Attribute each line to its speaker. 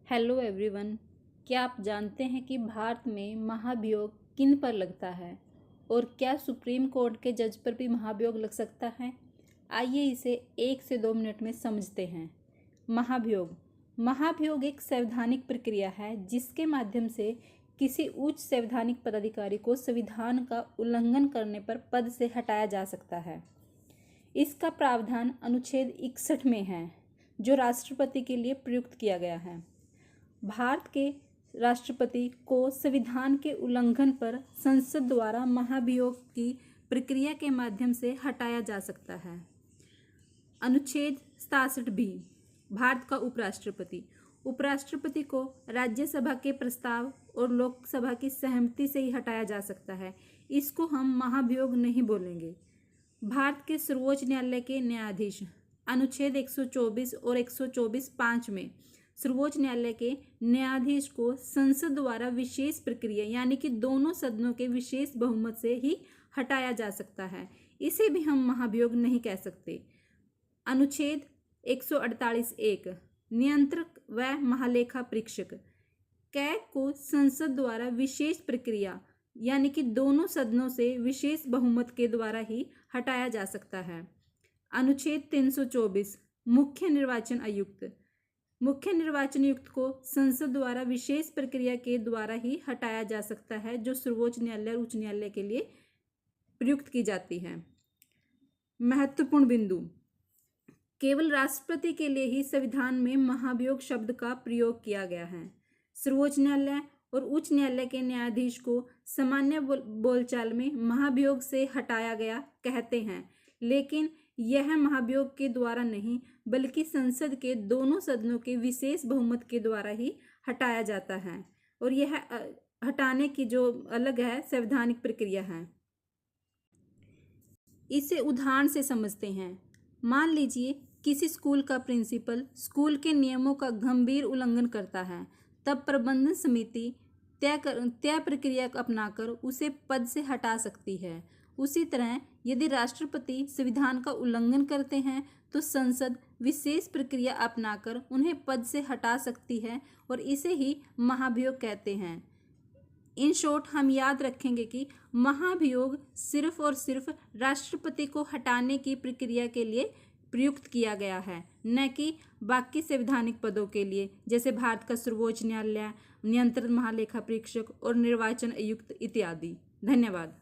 Speaker 1: Hello everyone. क्या आप जानते हैं कि भारत में महाभियोग किन पर लगता है और क्या सुप्रीम कोर्ट के जज पर भी महाभियोग लग सकता है? आइए इसे 1 से 2 मिनट में समझते हैं। महाभियोग एक संवैधानिक प्रक्रिया है जिसके माध्यम से किसी उच्च संवैधानिक पदाधिकारी को संविधान का उल्लंघन करने पर पद से हटाया जा सकता है। इसका प्रावधान अनुच्छेद 61 में है, जो राष्ट्रपति के लिए प्रयुक्त किया गया है। भारत के राष्ट्रपति को संविधान के उल्लंघन पर संसद द्वारा महाभियोग की प्रक्रिया के माध्यम से हटाया जा सकता है। अनुच्छेद 67 बी, भारत का उपराष्ट्रपति को राज्यसभा के प्रस्ताव और लोकसभा की सहमति से ही हटाया जा सकता है। इसको हम महाभियोग नहीं बोलेंगे। भारत के सर्वोच्च न्यायालय के न्यायाधीश अनुच्छेद 124 और 124(5) में सर्वोच्च न्यायालय के न्यायाधीश को संसद द्वारा विशेष प्रक्रिया यानी कि दोनों सदनों के विशेष बहुमत से ही हटाया जा सकता है। इसे भी हम महाभियोग नहीं कह सकते। अनुच्छेद 148(1) नियंत्रक व महालेखा परीक्षक कैग को संसद द्वारा विशेष प्रक्रिया यानी कि दोनों सदनों से विशेष बहुमत के द्वारा ही हटाया जा सकता है। अनुच्छेद 324 मुख्य निर्वाचन आयुक्त को संसद द्वारा विशेष प्रक्रिया के द्वारा ही हटाया जा सकता है, जो सर्वोच्च न्यायालय और उच्च न्यायालय के लिए प्रयुक्त की जाती है। महत्वपूर्ण बिंदु, केवल राष्ट्रपति के लिए ही संविधान में महाभियोग शब्द का प्रयोग किया गया है। सर्वोच्च न्यायालय और उच्च न्यायालय के न्यायाधीश को सामान्य बोलचाल में महाभियोग से हटाया गया कहते हैं, लेकिन यह महाभियोग के द्वारा नहीं बल्कि संसद के दोनों सदनों के विशेष बहुमत के द्वारा ही हटाया जाता है, और यह हटाने की जो अलग है संवैधानिक प्रक्रिया है। इसे उदाहरण से समझते हैं। मान लीजिए किसी स्कूल का प्रिंसिपल स्कूल के नियमों का गंभीर उल्लंघन करता है, तब प्रबंधन समिति तय प्रक्रिया अपनाकर उसे पद से हटा सकती है। उसी तरह यदि राष्ट्रपति संविधान का उल्लंघन करते हैं तो संसद विशेष प्रक्रिया अपनाकर उन्हें पद से हटा सकती है, और इसे ही महाभियोग कहते हैं। इन शॉर्ट हम याद रखेंगे कि महाभियोग सिर्फ और सिर्फ राष्ट्रपति को हटाने की प्रक्रिया के लिए प्रयुक्त किया गया है, न कि बाकी संवैधानिक पदों के लिए, जैसे भारत का सर्वोच्च न्यायालय, नियंत्रण महालेखा परीक्षक और निर्वाचन आयुक्त इत्यादि। धन्यवाद।